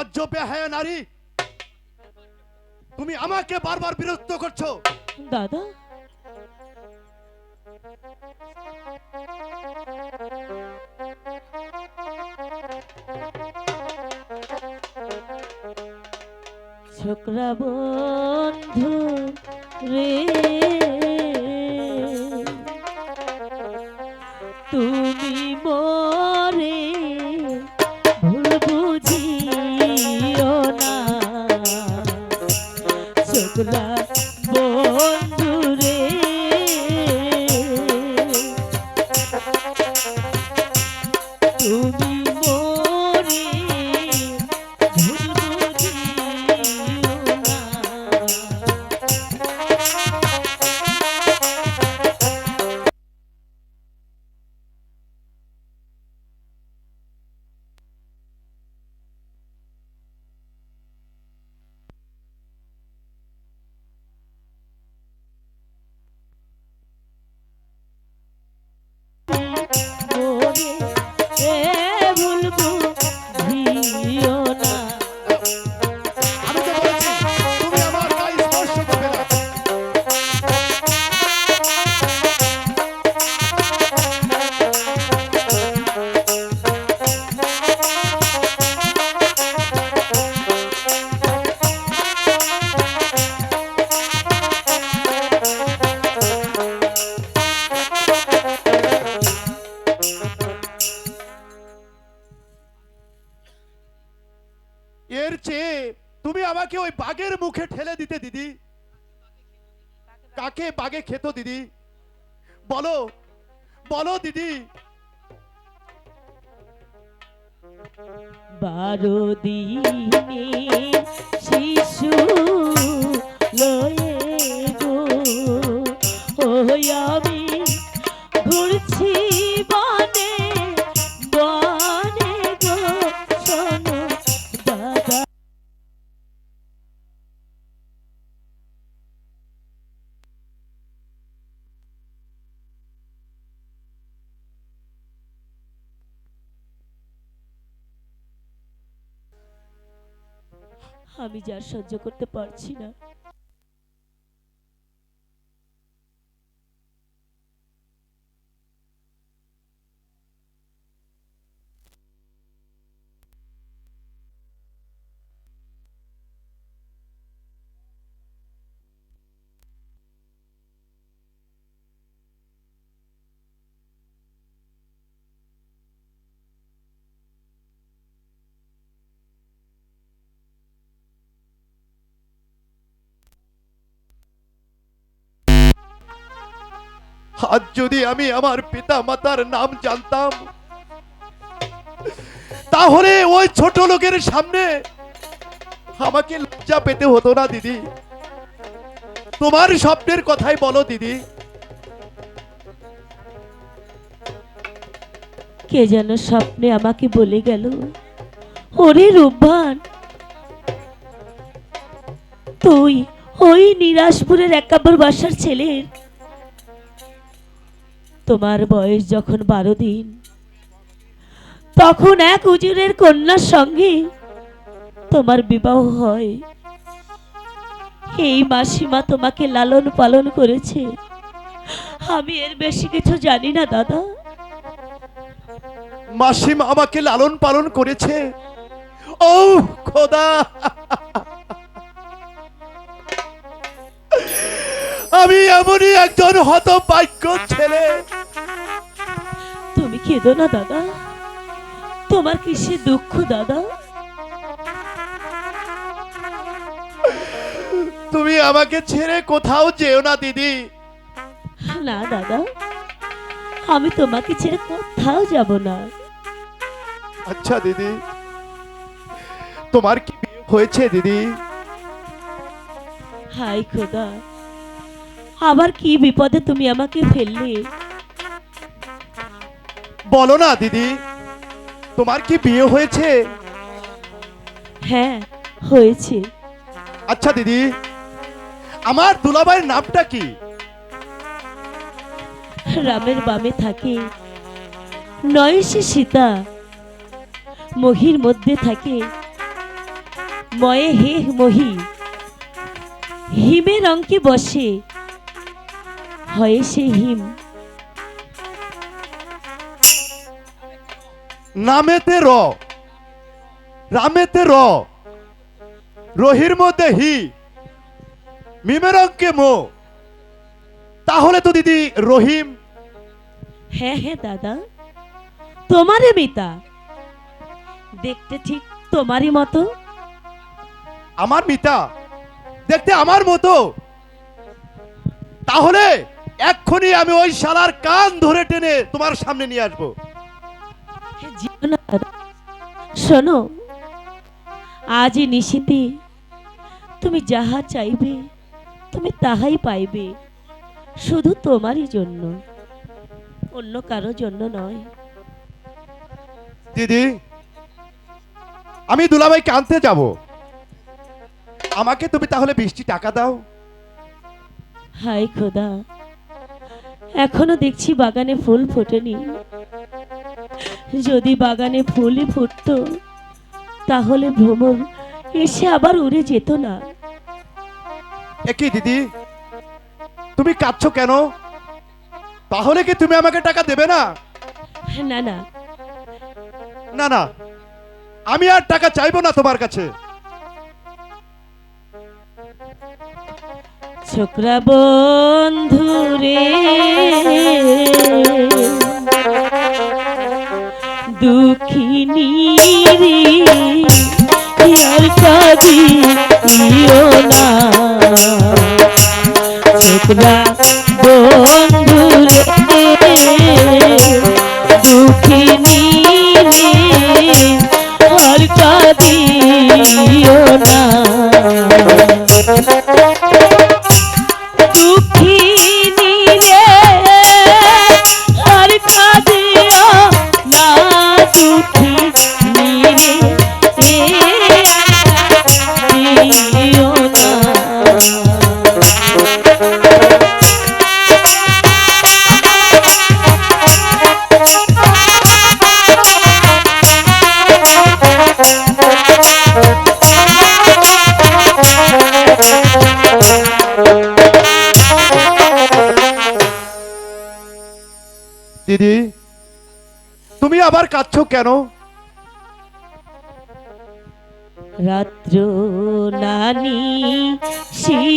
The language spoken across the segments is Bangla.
নির্লজ্জ বেহায়া নারী, তুমি আমাকে বারবার বিরক্ত করছো। দাদা, ছোকরা বন্ধু রে, তুমি মরে ভুল বুঝিও না। ছোকরা বন্ধু রে, তুমি মরে ভুল বুঝিও না। মরে ভুল বুঝিও না। আমি তো বলেছি তুমি আমার গায়ে স্পর্শ করবে না। এর চেয়ে তুমি আমাকে ওই বাঘের মুখে ঠেলে দিতে দিদি। কাকে বাঘে খেত দিদি? বলো বলো দিদি। 12 দিনের শিশু লয়ে গো, ওই আমি ঘুরছি বনে বনে গো, শোনো দাদা। আমি যা সহ্য করতে পারছি না। আজ যদি আমি আমার পিতা মাতার নাম জানতাম, তাহলে ওই ছোট লোকের সামনে আমাকে লজ্জা পেতে হতো না দিদি। তোমার স্বপ্নের কথাই বলো দিদি। কে যেন স্বপ্নে আমাকে বলে গেল, ওরে রূপবান, তুই ওই নিরাশপুরের 1 নম্বর বাসার ছেলে। তোমার বয়স যখন 12 দিন, তখন এক উজিরের কন্যার সঙ্গে তোমার বিবাহ হয়। এই মাসিমা তোমাকে লালন পালন করেছে। আমি এর বেশি কিছু জানি না দাদা। মাসিমা আমাকে লালন পালন করেছে। ও খোদা, আমি এমনই একজন হতভাগ্য ছেলে। তুমি কেঁদো না দাদা, তোমার কিসের দুঃখ দাদা? তুমি আমাকে ছেড়ে কোথাও যেও না দিদি। না দাদা, আমি তোমাকে ছেড়ে কোথাও যাব না। আচ্ছা দিদি, তোমার কি বিয়ে হয়েছে দিদি? হাই খোদা, আবার কি বিপদে তুমি আমাকে ফেললে? বলো না দিদি, তোমার কি বিয়ে হয়েছে? হ্যাঁ, হয়েছে। আচ্ছা দিদি, আমার দুলাভাইয়ের নামটা কি? রামের বামে থাকে নয়সী সীতা, মহির মধ্যে থাকে ময়ে হে মহি হিমের অঙ্কে বসে হয় সে হিম। নামেতে র, রামেতে র, রহির মধ্যে হি, মিমের অঙ্কে মো। তাহলে তো দিদি রহিম। হ্যাঁ হ্যাঁ দাদা, তোমারই মিতা, দেখতে ঠিক তোমারই মতো। আমার মিতা দেখতে আমার মতো? তাহলে এক্ষুনি আমি ওই শালার কান ধরে টেনে তোমার সামনে নিয়ে আসবো। যেও না দাদা। শোনো, আজই নিশিতে তুমি যাহা চাইবে তুমি তাহাই পাইবে, শুধু তোমারই জন্য, অন্য কারো জন্য নয়। দিদি, আমি দুলাভাইকে আনতে যাব, আমাকে তুমি তাহলে 20টি টাকা দাও। হায় খোদা, এখনো দেখছি বাগানে ফুল ফোটেনি। যদি বাগানে ফুলই ফুটতো তাহলে ভ্রমর এসে আবার উড়ে যেত না। একই দিদি, তুমি কাঁদছো কেন? তাহলে কি তুমি আমাকে টাকা দেবে না? না না, না না, আমি আর টাকা চাইবো না তোমার কাছে। ছোকরা বন্ধু রে, দুঃখিনী রে, আর কাঁদিও না। ছোকরা বন্ধু রে, দুঃখিনী রে, আর কাঁদিও না। দুঃখিনী রে, আর কাঁদিও না। দুঃখিনী রে, কাঁদিও না। দিদি, তুমি আবার কাঁদছো কেন? রাত্র নানি শিকালে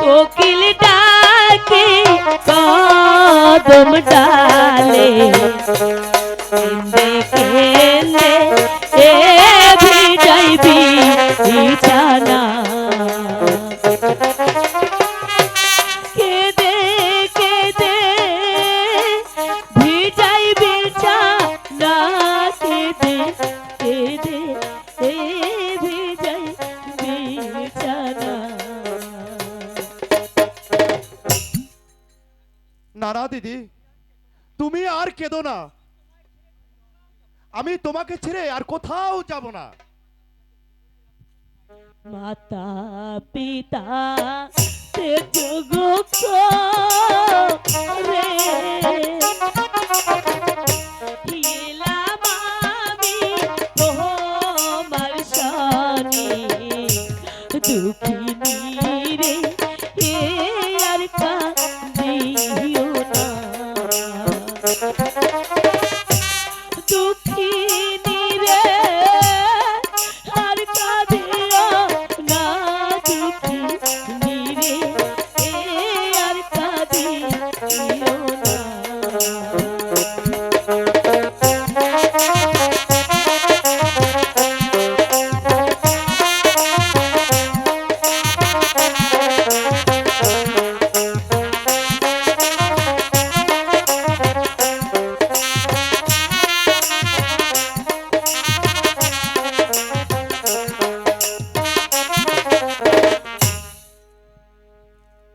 কোকিল ডাকে কদম ডালে, কেন্দে কেন্দে এ ভিজাইবি বিছানা। কেঁদে কেঁদে ভিজাই বিছানা, কেঁদে কেঁদে এ ভিজাই বিছানা। না না দিদি, তুমি আর কেঁদো না, আমি তোমাকে ছেড়ে আর কোথাও যাব না। মাতা পিতা তে যোগ রে, এলাম আমি তোমার সানে। দুঃখিনী রে, এ আর কাঁদিও না। দুঃখিনী রে, আর কাঁদিও না। দুঃখিনী রে, এ আর কাঁদিও না।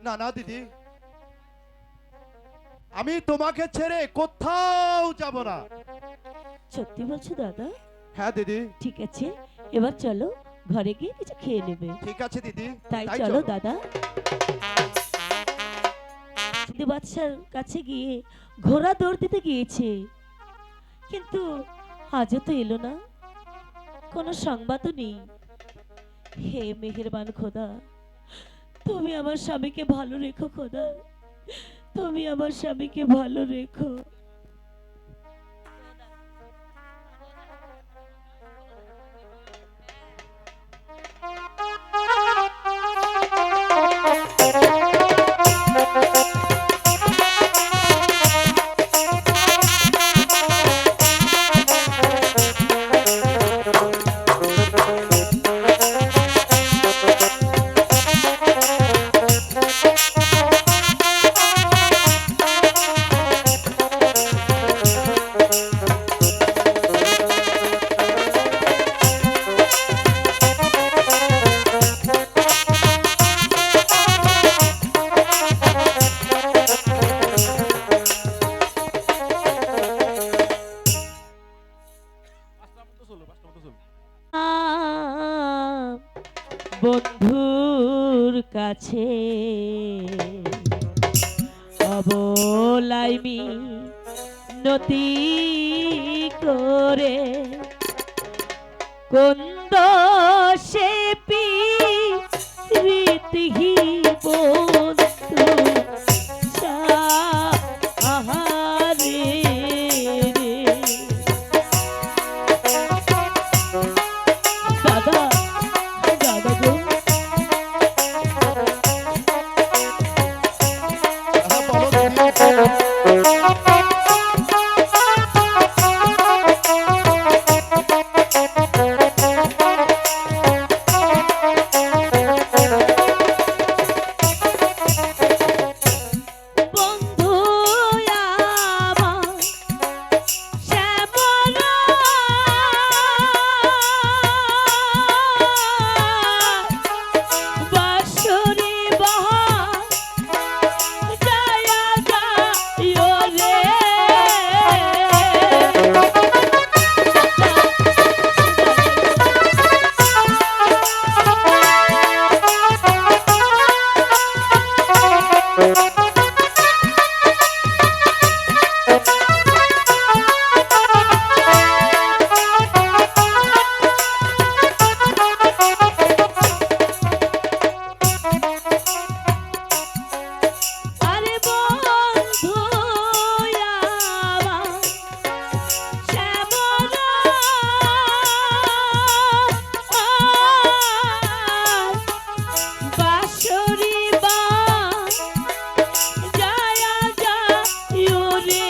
না না দিদি, আমি তোমাকে ছেড়ে কোথাও যাব না। সত্যি বলছো দাদা? হ্যাঁ দিদি। ঠিক আছে, এবার চলো ঘরে গিয়ে কিছু খেয়ে নেবে। ঠিক আছে দিদি, তাই চলো দাদা। সিধু বাদশার কাছে গিয়ে ঘোড়া দৌড় দিতে গিয়েছে, কিন্তু আজও তো এলো না, কোনো সংবাদও নেই। হে মেহেরবান খোদা, তুমি আমার স্বামীকে ভালো রেখো খোদা, তুমি আমার স্বামীকে ভালো রেখো। বন্ধুর কাছে অবলাইমি নতি করে কোন দোষে প্রীতিহি বন্ধু আহারে রে। দাদা দাদা গো, হ্যাঁ, বলো দিদি। বন্ধু আমার শ্যামলা বাঁশরি বাহার জায়া যাইও রে। আরে বন্ধু আমার শ্যামলা বাঁশরি বাঁশ জায়া যাইও রে।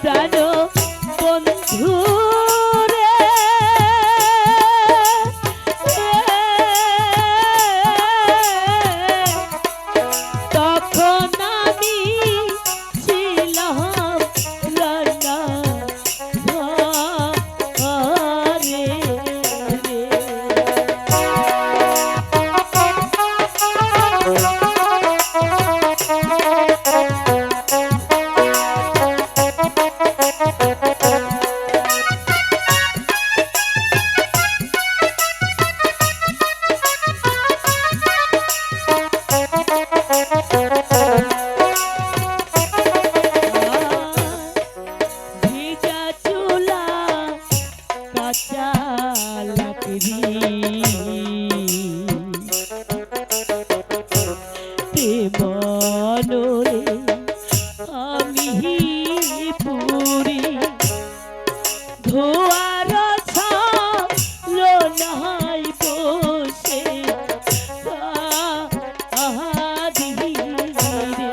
প্রাণ বন্ধু রে, তখন আমি ছিলাম রান্না ঘরে রে। ভিজা চুলা কাঁচা লাকড়ি মনরে আমি পুরি ধোয়ার ছালো নাই বসে আহাদি রে।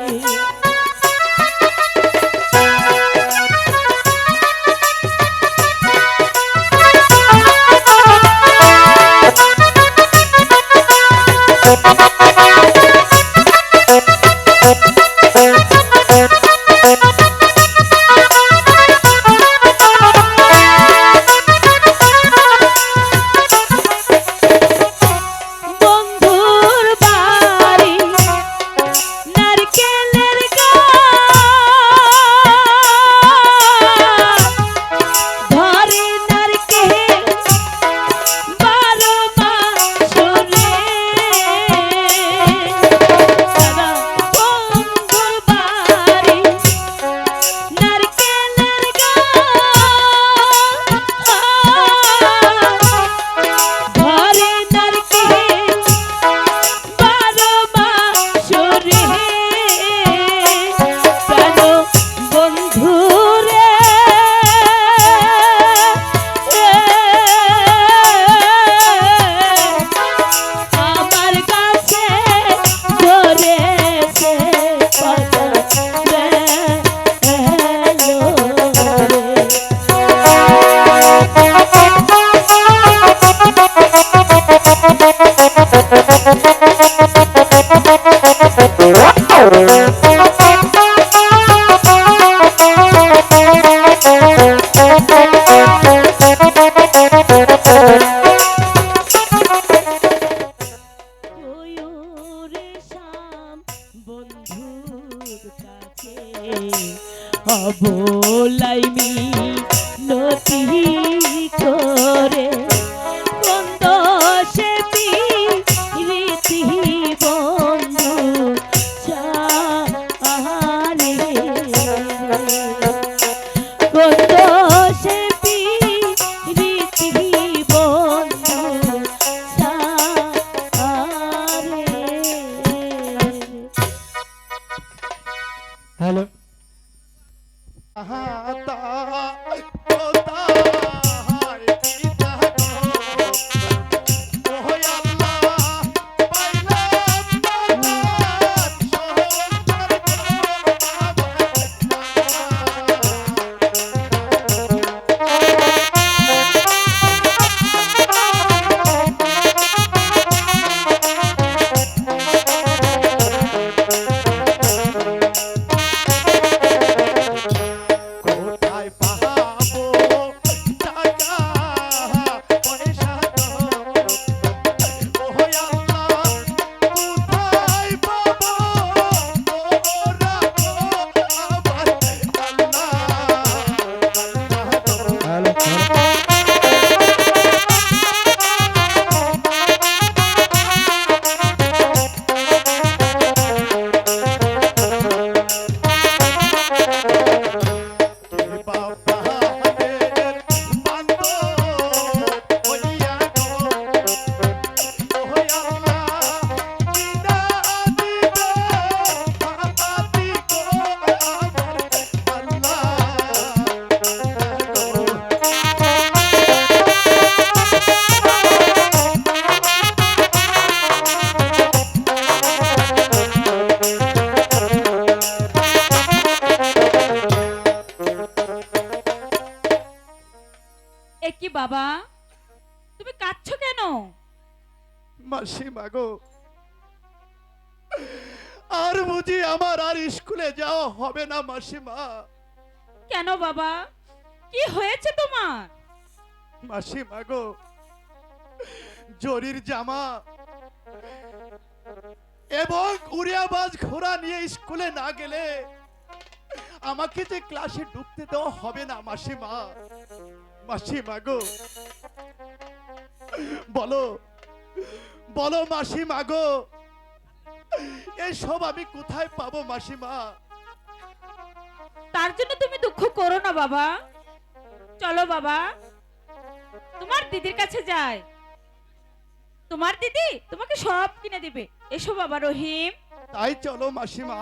অবলাই মিনতি করে কোন দোষে প্রীতি বন্ধু চারে কোন দোষে প্রীতি বন্ধু চারে। হ্যালো কোথায় পাবো টাকা পয়সা গো? ওহে আল্লাহ, কোথায় পাবো ওরা গো আমার আল্লাহ, বাবাদের বান্দর বলিয়া গো, ওহে আল্লাহ, বিনা দিবে বাবাদি গো আমার আল্লাহ। এ কি বাবা, তুমি কাঁদছো কেন? মাসিমা গো, আর বুঝি আমার আর স্কুলে যাওয়া হবে না মাসিমা। কেন বাবা, কি হয়েছে তোমার? মাসিমা গো, জরির জামা এবং উড়িয়াবাজ ঘোড়া নিয়ে স্কুলে না গেলে আমাকে যে ক্লাসে ঢুকতে দেওয়া হবে না মাসিমা। মাসিমা গো, বলো বলো মাসিমা গো, এসব আমি কোথায় পাবো মাসিমা? তার জন্য তুমি দুঃখ করো না বাবা। চলো বাবা, তোমার দিদির কাছে যাই, তোমার দিদি তোমাকে সব কিনে দিবে। এসো বাবা রহিম। তাই চলো মাসিমা।